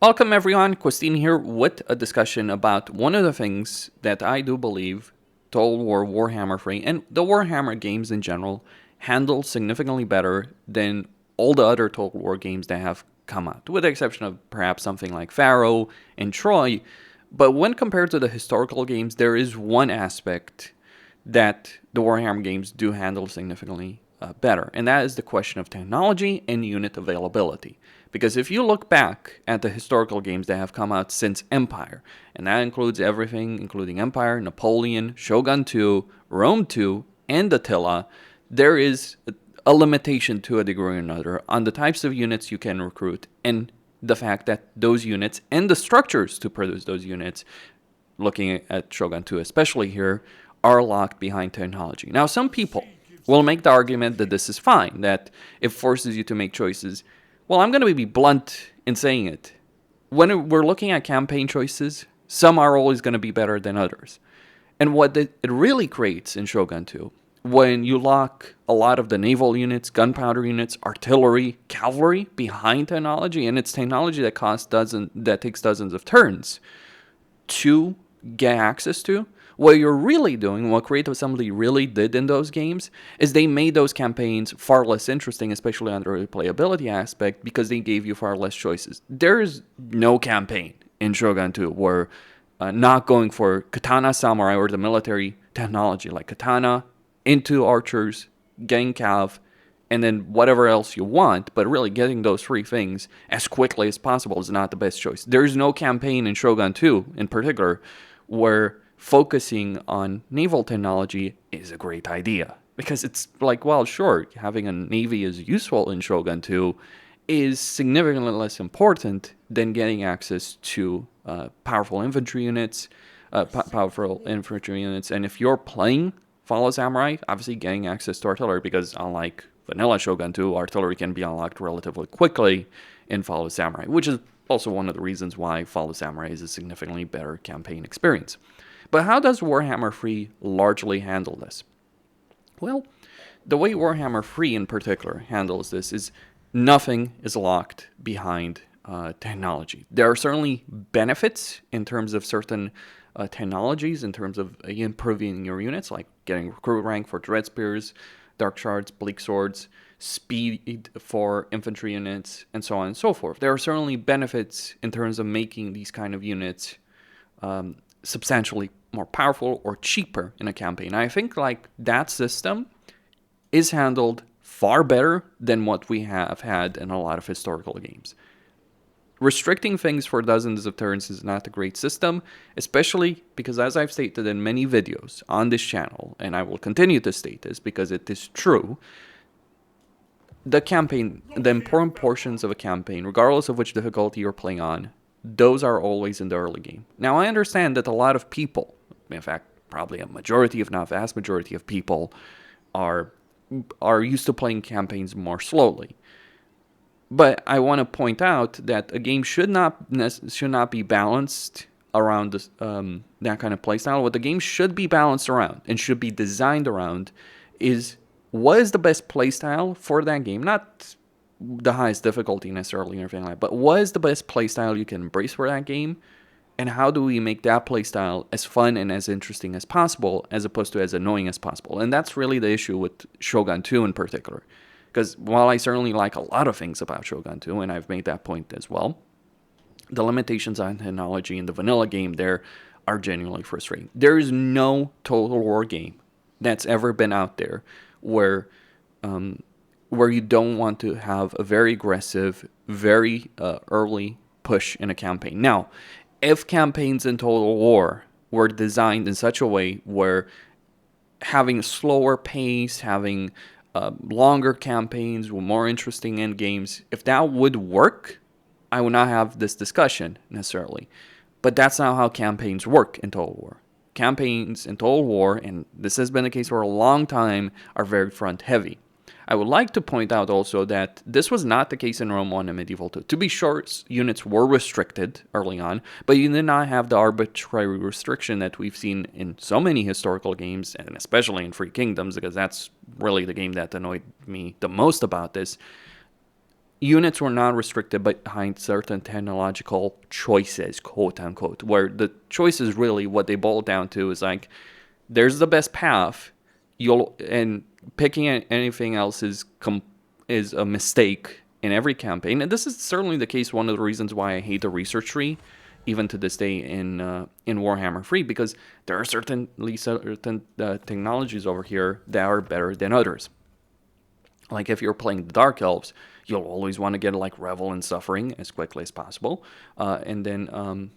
Welcome everyone, Christine here with a discussion about one of the things that I do believe Total War Warhammer 3 and the Warhammer games in general handle significantly better than all the other Total War games that have come out, with the exception of perhaps something like Pharaoh and Troy. But when compared to the historical games, there is one aspect that the Warhammer games do handle significantly better, and that is the question of technology and unit availability. Because if you look back at the historical games that have come out since Empire, and that includes everything, including Empire, Napoleon, Shogun 2, Rome 2, and Attila, there is a limitation to a degree or another on the types of units you can recruit, and the fact that those units and the structures to produce those units, looking at Shogun 2 especially here, are locked behind technology. Now, some people will make the argument that this is fine, that it forces you to make choices. Well, I'm going to be blunt in saying it. When we're looking at campaign choices, some are always going to be better than others. And what it really creates in Shogun 2, when you lock a lot of the naval units, gunpowder units, artillery, cavalry behind technology, and it's technology that takes dozens of turns to get access to, what you're really doing, what Creative Assembly really did in those games, is they made those campaigns far less interesting, especially on the replayability aspect, because they gave you far less choices. There's no campaign in Shogun 2 where not going for katana samurai or the military technology, like katana into archers, getting cav, and then whatever else you want, but really getting those three things as quickly as possible is not the best choice. There's no campaign in Shogun 2, in particular, where focusing on naval technology is a great idea. Because it's like, well, sure, having a navy is useful in Shogun 2 is significantly less important than getting access to powerful infantry units, and if you're playing Follow Samurai, obviously getting access to artillery, because unlike vanilla Shogun 2, artillery can be unlocked relatively quickly in Follow Samurai, which is also one of the reasons why Follow Samurai is a significantly better campaign experience. But how does Warhammer 3 largely handle this? Well, the way Warhammer 3 in particular handles this is nothing is locked behind technology. There are certainly benefits in terms of certain technologies, in terms of improving your units, like getting recruit rank for Dread Spears, Dark Shards, Bleak Swords, speed for infantry units, and so on and so forth. There are certainly benefits in terms of making these kind of units substantially more powerful or cheaper in a campaign. I think like that system is handled far better than what we have had in a lot of historical games. Restricting things for dozens of turns is not a great system, especially because, as I've stated in many videos on this channel, and I will continue to state this because it is true, the important portions of a campaign, regardless of which difficulty you're playing on, those are always in the early game. Now, I understand that a lot of people, in fact, probably a majority, if not vast majority of people, are used to playing campaigns more slowly. But I want to point out that a game should not be balanced around this, that kind of playstyle. What the game should be balanced around and should be designed around is what is the best playstyle for that game. Not the highest difficulty necessarily or anything like that, but what is the best playstyle you can embrace for that game, and how do we make that playstyle as fun and as interesting as possible, as opposed to as annoying as possible. And that's really the issue with Shogun 2 in particular. Because while I certainly like a lot of things about Shogun 2, and I've made that point as well, the limitations on technology in the vanilla game there are genuinely frustrating. There is no Total War game that's ever been out there where you don't want to have a very aggressive, very early push in a campaign. Now, if campaigns in Total War were designed in such a way where having a slower pace, having longer campaigns with more interesting end games, if that would work, I would not have this discussion necessarily. But that's not how campaigns work in Total War. Campaigns in Total War, and this has been the case for a long time, are very front heavy. I would like to point out also that this was not the case in Rome 1 and Medieval 2. To be sure, units were restricted early on, but you did not have the arbitrary restriction that we've seen in so many historical games, and especially in Free Kingdoms, because that's really the game that annoyed me the most about this. units were not restricted behind certain technological choices, quote unquote, where the choices really what they boil down to is like, there's the best path, and picking anything else is a mistake in every campaign. And this is certainly the case. One of the reasons why I hate the research tree, even to this day in Warhammer 3, because there are certain technologies over here that are better than others. Like if you're playing the Dark Elves, you'll always want to get like Revel and Suffering as quickly as possible, and then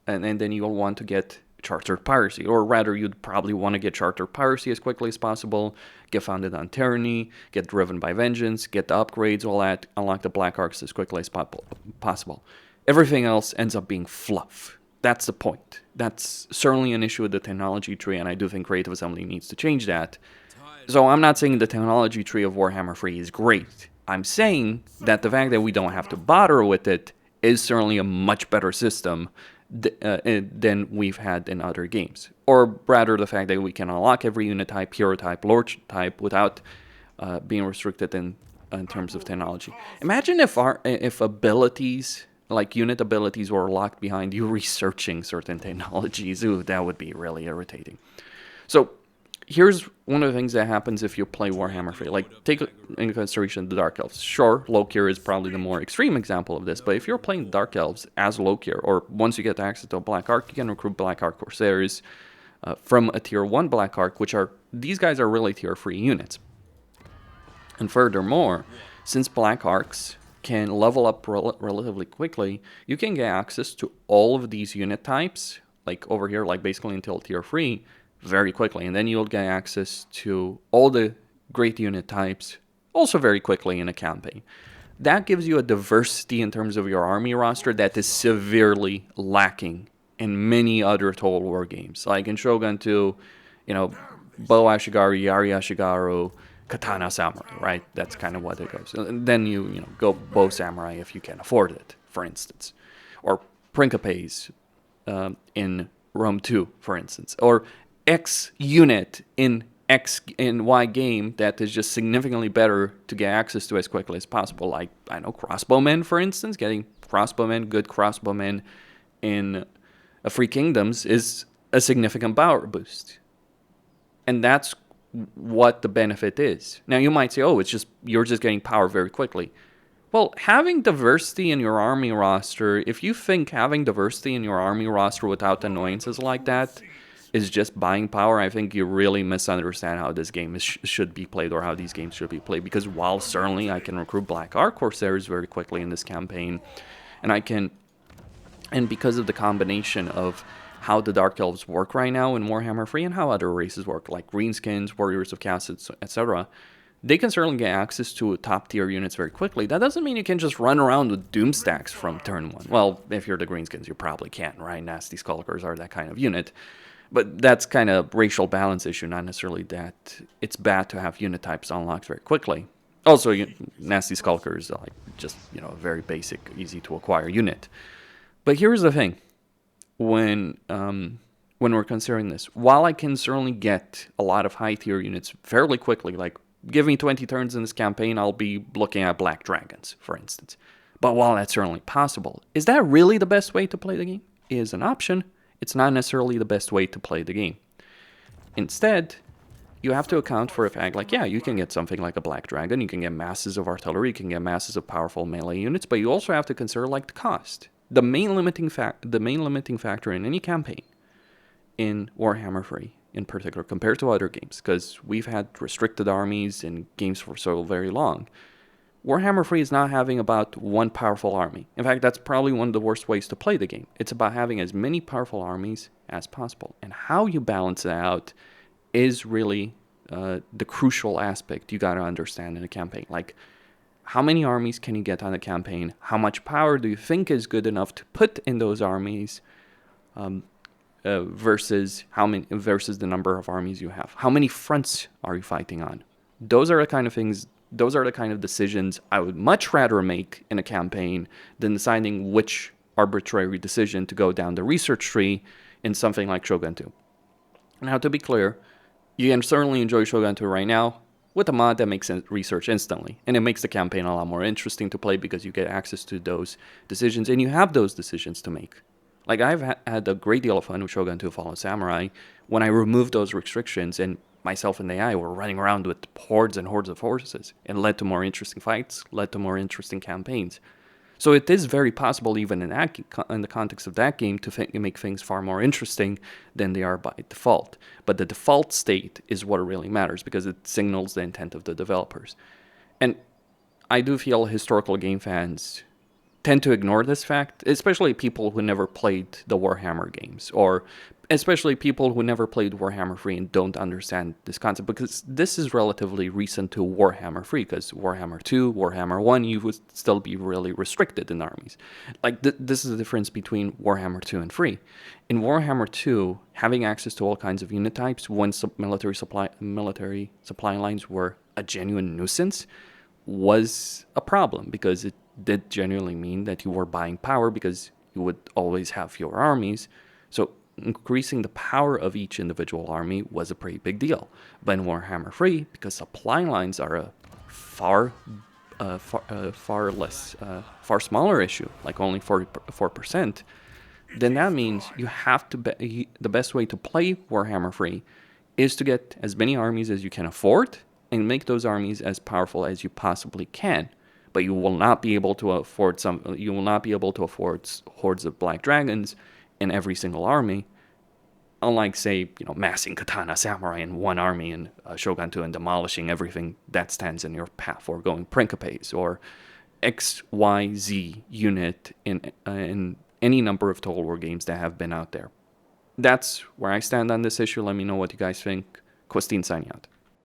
you'll want to get Chartered Piracy, or rather, you'd probably want to get Chartered Piracy as quickly as possible, get Founded on Tyranny, get Driven by Vengeance, get the upgrades, all that, unlock the Black Arcs as quickly as possible. Everything else ends up being fluff. That's the point. That's certainly an issue with the technology tree, and I do think Creative Assembly needs to change that. So I'm not saying the technology tree of Warhammer 3 is great. I'm saying that the fact that we don't have to bother with it is certainly a much better system than we've had in other games. Or rather, the fact that we can unlock every unit type, hero type, lord type without being restricted in terms of technology. Imagine if abilities, like unit abilities, were locked behind you researching certain technologies. Ooh, that would be really irritating. So here's one of the things that happens if you play Warhammer 3. Like, take into consideration the Dark Elves. Sure, Lokier is probably the more extreme example of this, but if you're playing Dark Elves as Lokier, or once you get access to a Black Arc, you can recruit Black Arc Corsairs from a Tier 1 Black Arc, these guys are really Tier 3 units. And furthermore, since Black Arcs can level up relatively quickly, you can get access to all of these unit types, like over here, like basically until Tier 3, very quickly, and then you'll get access to all the great unit types also very quickly in a campaign. That gives you a diversity in terms of your army roster that is severely lacking in many other Total War games. Like in Shogun 2, Bo Ashigaru, Yari Ashigaru, Katana Samurai, right? That's kind of what it goes. And then you go Bo Samurai if you can afford it, for instance. Or Principes in Rome 2, for instance. Or X unit in X in Y game that is just significantly better to get access to as quickly as possible. Like, I know, crossbowmen, for instance. Getting good crossbowmen in Free Kingdoms is a significant power boost. And that's what the benefit is. Now, you might say, oh, you're just getting power very quickly. Well, having diversity in your army roster, if you think having diversity in your army roster without annoyances like that is just buying power, I think you really misunderstand how this game should be played, or how these games should be played. Because while certainly I can recruit Black Arc Corsairs very quickly in this campaign, and because of the combination of how the Dark Elves work right now in Warhammer 3 and how other races work, like Greenskins, Warriors of Chaos, etc., they can certainly get access to top tier units very quickly. That doesn't mean you can just run around with Doom stacks from turn 1. Well, if you're the Greenskins, you probably can, right? Nasty Skulkers are that kind of unit. But that's kind of racial balance issue, not necessarily that it's bad to have unit types unlocked very quickly. Also, Nasty Skulkers are like just, a very basic, easy to acquire unit. But here's the thing. When we're considering this, while I can certainly get a lot of high tier units fairly quickly, like give me 20 turns in this campaign, I'll be looking at Black Dragons, for instance. But while that's certainly possible, is that really the best way to play the game? It is an option. It's not necessarily the best way to play the game. Instead, you have to account for a fact like, yeah, you can get something like a Black Dragon, you can get masses of artillery, you can get masses of powerful melee units, but you also have to consider like the cost. The main limiting factor in any campaign in Warhammer 3 in particular, compared to other games, because we've had restricted armies in games for so very long, Warhammer 3 is not having about one powerful army. In fact, that's probably one of the worst ways to play the game. It's about having as many powerful armies as possible. And how you balance that out is really the crucial aspect you got to understand in a campaign. Like, how many armies can you get on a campaign? How much power do you think is good enough to put in those armies versus the number of armies you have? How many fronts are you fighting on? Those are the kind of things. Those are the kind of decisions I would much rather make in a campaign than deciding which arbitrary decision to go down the research tree in something like Shogun 2. Now, to be clear, you can certainly enjoy Shogun 2 right now. with a mod that makes research instantly. And it makes the campaign a lot more interesting to play because you get access to those decisions and you have those decisions to make. Like, I've had a great deal of fun with Shogun 2 Fallen Samurai when I removed those restrictions and myself and the AI were running around with hordes and hordes of horses. It led to more interesting fights, led to more interesting campaigns. So it is very possible, even in the context of that game, to make things far more interesting than they are by default. But the default state is what really matters because it signals the intent of the developers. And I do feel historical game fans tend to ignore this fact, especially people who never played the Warhammer games, or especially people who never played Warhammer 3 and don't understand this concept, because this is relatively recent to Warhammer 3, because Warhammer 2, Warhammer 1, you would still be really restricted in armies. Like, this is the difference between Warhammer 2 and 3. In Warhammer 2, having access to all kinds of unit types when military supply lines were a genuine nuisance was a problem, because it did genuinely mean that you were buying power because you would always have fewer armies. So increasing the power of each individual army was a pretty big deal. But in Warhammer 3, because supply lines are a far smaller issue, like only 4%, then that means you have to the best way to play Warhammer 3 is to get as many armies as you can afford and make those armies as powerful as you possibly can. But you will not be able to afford hordes of black dragons in every single army, unlike, say, massing katana samurai in one army in Shogun 2 and demolishing everything that stands in your path, or going Principes, or XYZ unit in any number of Total War games that have been out there. That's where I stand on this issue. Let me know what you guys think. Kostin signing out.